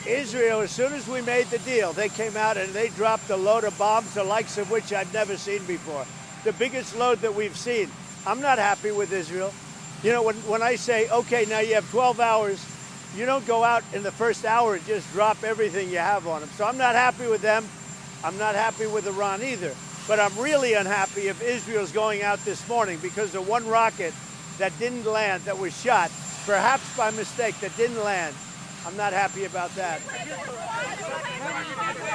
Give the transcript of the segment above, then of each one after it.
Israel, as soon as we made the deal, they came out and they dropped a load of bombs, the likes of which I'd never seen before. The biggest load that we've seen. I'm not happy with Israel. You know, when I say, okay, now you have 12 hours, you don't go out in the first hour and just drop everything you have on them. So I'm not happy with them. I'm not happy with Iran either. But I'm really unhappy if Israel's going out this morning because of one rocket that didn't land, that was shot, perhaps by mistake, that didn't land. I'm not happy about that.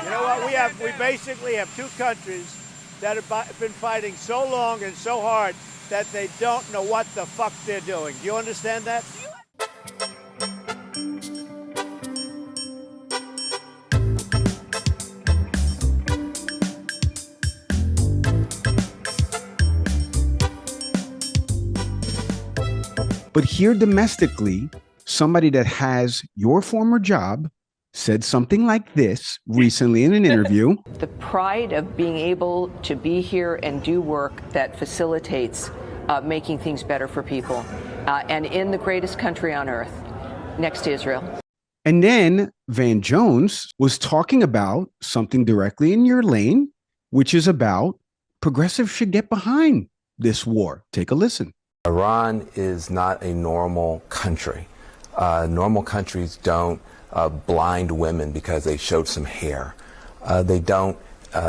You know what? We basically have two countries that have been fighting so long and so hard that they don't know what the fuck they're doing. Do you understand that? But here domestically, somebody that has your former job said something like this recently in an interview. The pride of being able to be here and do work that facilitates making things better for people and in the greatest country on earth, next to Israel. And then Van Jones was talking about something directly in your lane, which is about progressives should get behind this war. Take a listen. Iran is not a normal country. Normal countries don't blind women because they showed some hair. They don't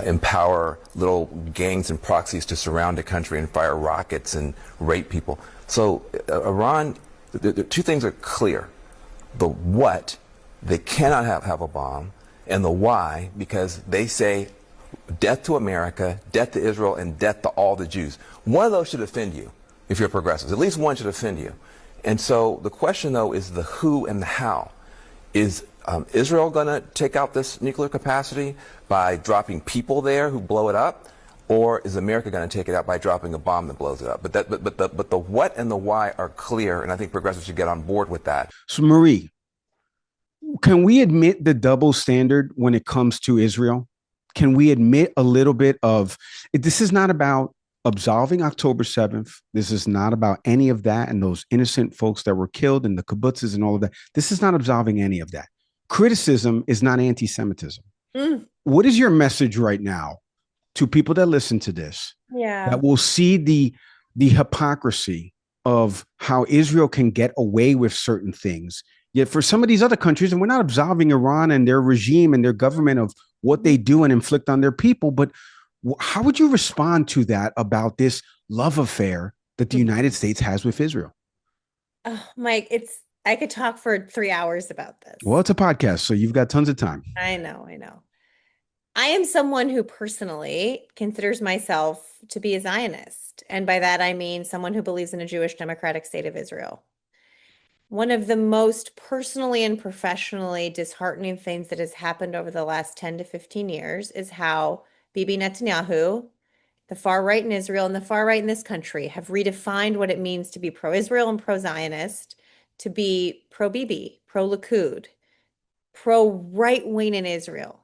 empower little gangs and proxies to surround a country and fire rockets and rape people. So Iran, the two things are clear. The what, they cannot have a bomb, and the why, because they say death to America, death to Israel, and death to all the Jews. One of those should offend you. If you're progressives, at least one should offend you. And so the question, though, is the who and the how. Is Israel going to take out this nuclear capacity by dropping people there who blow it up? Or is America going to take it out by dropping a bomb that blows it up? But the what and the why are clear, and I think progressives should get on board with that. So, Marie, can we admit the double standard when it comes to Israel? Can we admit a little bit of this is not about absolving October 7th. This is not about any of that and those innocent folks that were killed and the kibbutzes and all of that. This is not absolving any of that. Criticism is not anti-Semitism. What is your message right now to people that listen to this? Yeah. That will see the hypocrisy of how Israel can get away with certain things. Yet for some of these other countries, and we're not absolving Iran and their regime and their government of what they do and inflict on their people, but how would you respond to that about this love affair that the United States has with Israel? Oh, Mike, I could talk for 3 hours about this. Well, it's a podcast, so you've got tons of time. I know. I am someone who personally considers myself to be a Zionist. And by that, I mean someone who believes in a Jewish democratic state of Israel. One of the most personally and professionally disheartening things that has happened over the last 10 to 15 years is how Bibi Netanyahu, the far right in Israel and the far right in this country have redefined what it means to be pro-Israel and pro-Zionist, to be pro-Bibi, pro-Likud, pro-right-wing in Israel.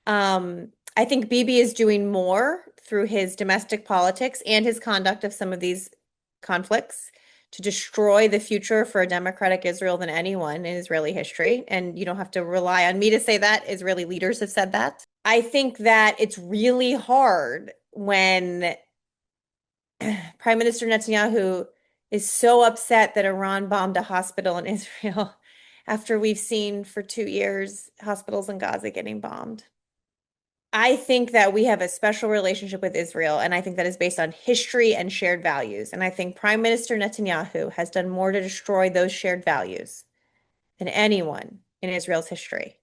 I think Bibi is doing more through his domestic politics and his conduct of some of these conflicts to destroy the future for a democratic Israel than anyone in Israeli history. And you don't have to rely on me to say that. Israeli leaders have said that. I think that it's really hard when Prime Minister Netanyahu is so upset that Iran bombed a hospital in Israel after we've seen for 2 years hospitals in Gaza getting bombed. I think that we have a special relationship with Israel, and I think that is based on history and shared values. And I think Prime Minister Netanyahu has done more to destroy those shared values than anyone in Israel's history.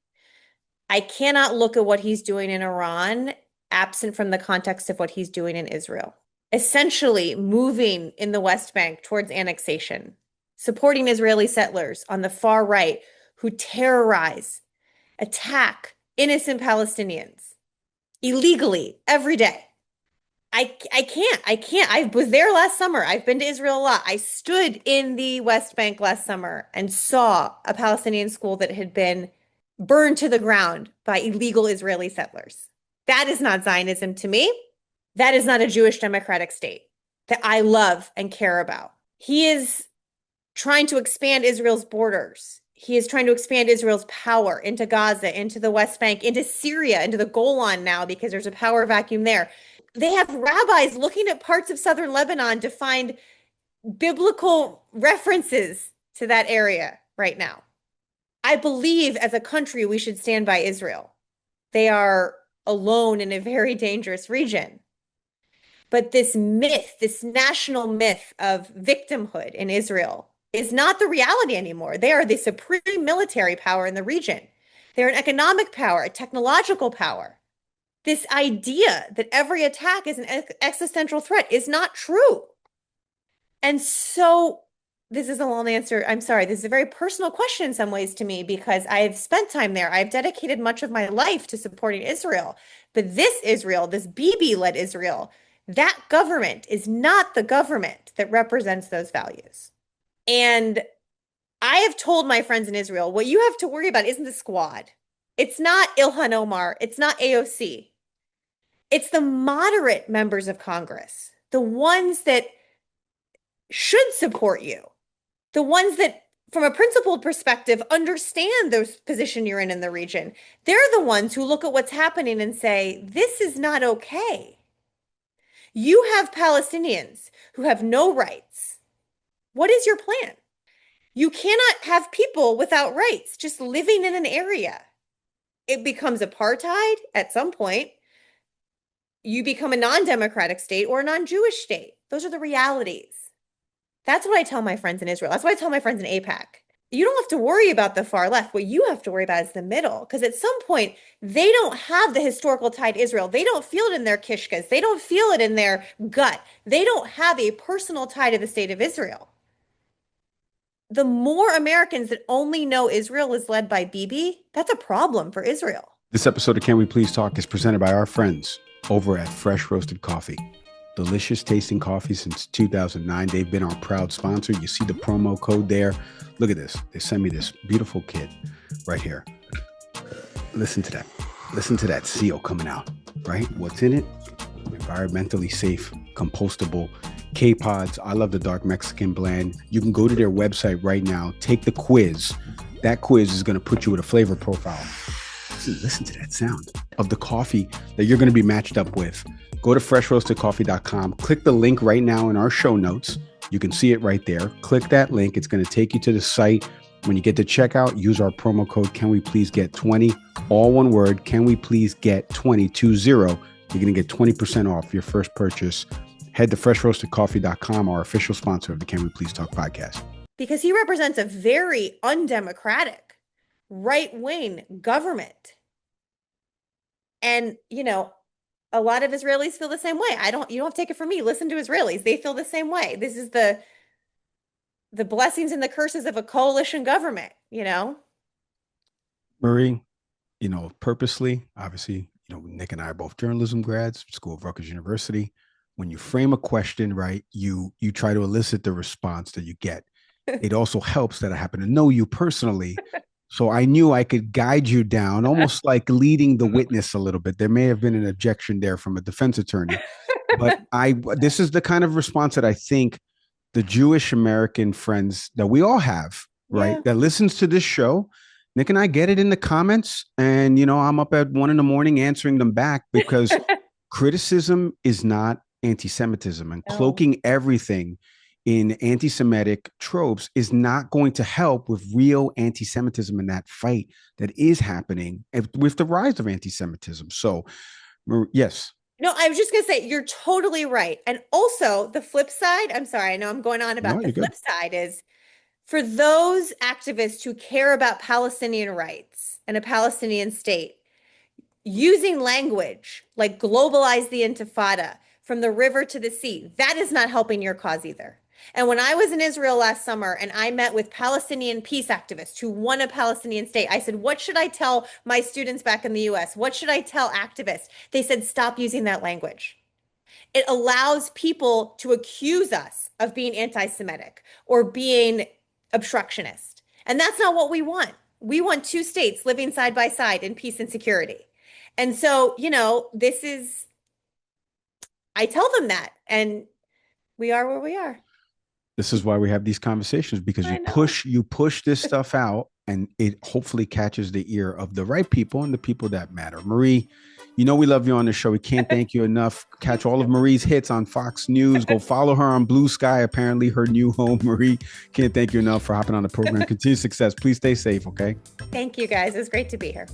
I cannot look at what he's doing in Iran absent from the context of what he's doing in Israel. Essentially moving in the West Bank towards annexation, supporting Israeli settlers on the far right who terrorize, attack innocent Palestinians illegally every day. I can't. I was there last summer. I've been to Israel a lot. I stood in the West Bank last summer and saw a Palestinian school that had been burned to the ground by illegal Israeli settlers. That is not Zionism to me. That is not a Jewish democratic state that I love and care about. He is trying to expand Israel's borders. He is trying to expand Israel's power into Gaza, into the West Bank, into Syria, into the Golan now because there's a power vacuum there. They have rabbis looking at parts of southern Lebanon to find biblical references to that area right now. I believe as a country we should stand by Israel. They are alone in a very dangerous region. But this myth, this national myth of victimhood in Israel is not the reality anymore. They are the supreme military power in the region. They're an economic power, a technological power. This idea that every attack is an existential threat is not true. And so this is a long answer. I'm sorry. This is a very personal question in some ways to me because I've spent time there. I've dedicated much of my life to supporting Israel. But this Israel, this Bibi-led Israel, that government is not the government that represents those values. And I have told my friends in Israel, what you have to worry about isn't the squad. It's not Ilhan Omar. It's not AOC. It's the moderate members of Congress, the ones that should support you, the ones that, from a principled perspective, understand the position you're in the region. They're the ones who look at what's happening and say, this is not okay. You have Palestinians who have no rights. What is your plan? You cannot have people without rights just living in an area. It becomes apartheid at some point. You become a non-democratic state or a non-Jewish state. Those are the realities. That's what I tell my friends in Israel. That's what I tell my friends in AIPAC. You don't have to worry about the far left. What you have to worry about is the middle. Because at some point, they don't have the historical tie to Israel. They don't feel it in their kishkas. They don't feel it in their gut. They don't have a personal tie to the state of Israel. The more Americans that only know Israel is led by Bibi, that's a problem for Israel. This episode of Can We Please Talk is presented by our friends over at Fresh Roasted Coffee. Delicious tasting coffee since 2009. They've been our proud sponsor. You see the promo code there. Look at this. They sent me this beautiful kit right here. Listen to that. Listen to that seal coming out, right? What's in it? Environmentally safe, compostable K-Pods. I love the dark Mexican blend. You can go to their website right now, take the quiz. That quiz is going to put you with a flavor profile. Listen to that sound of the coffee that you're going to be matched up with. Go to freshroastedcoffee.com. Click the link right now in our show notes. You can see it right there. Click that link. It's going to take you to the site. When you get to checkout, use our promo code, Can We Please Get 20? All one word, Can We Please Get 20, 20. You're going to get 20% off your first purchase. Head to freshroastedcoffee.com, our official sponsor of the Can We Please Talk podcast. Because he represents a very undemocratic, right-wing government. And, a lot of Israelis feel the same way. You don't have to take it from me. Listen to Israelis. They feel the same way. This is the blessings and the curses of a coalition government, Marie, purposely, obviously, Nick and I are both journalism grads, School of Rutgers University. When you frame a question, right, you try to elicit the response that you get. It also helps that I happen to know you personally. So I knew I could guide you down, almost like leading the witness a little bit. There may have been an objection there from a defense attorney, but this is the kind of response that I think the Jewish American friends that we all have, right, that listens to this show, Nick and I get it in the comments, and I'm up at 1 a.m. answering them back because criticism is not anti-Semitism, and cloaking everything in anti-Semitic tropes is not going to help with real anti-Semitism in that fight that is happening with the rise of anti-Semitism. So, yes. No, I was just going to say, you're totally right. And also the flip side, I'm sorry, I know I'm going on about the flip side is for those activists who care about Palestinian rights and a Palestinian state, using language like globalize the intifada from the river to the sea, that is not helping your cause either. And when I was in Israel last summer and I met with Palestinian peace activists who want a Palestinian state, I said, what should I tell my students back in the US? What should I tell activists? They said, stop using that language. It allows people to accuse us of being anti-Semitic or being obstructionist. And that's not what we want. We want two states living side by side in peace and security. And so, I tell them that, and we are where we are. This is why we have these conversations, because you push this stuff out and it hopefully catches the ear of the right people and the people that matter. Marie, you know we love you on the show. We can't thank you enough. Catch all of Marie's hits on Fox News. Go follow her on Blue Sky, apparently her new home. Marie, can't thank you enough for hopping on the program. Continue success. Please stay safe, okay? Thank you, guys. It was great to be here.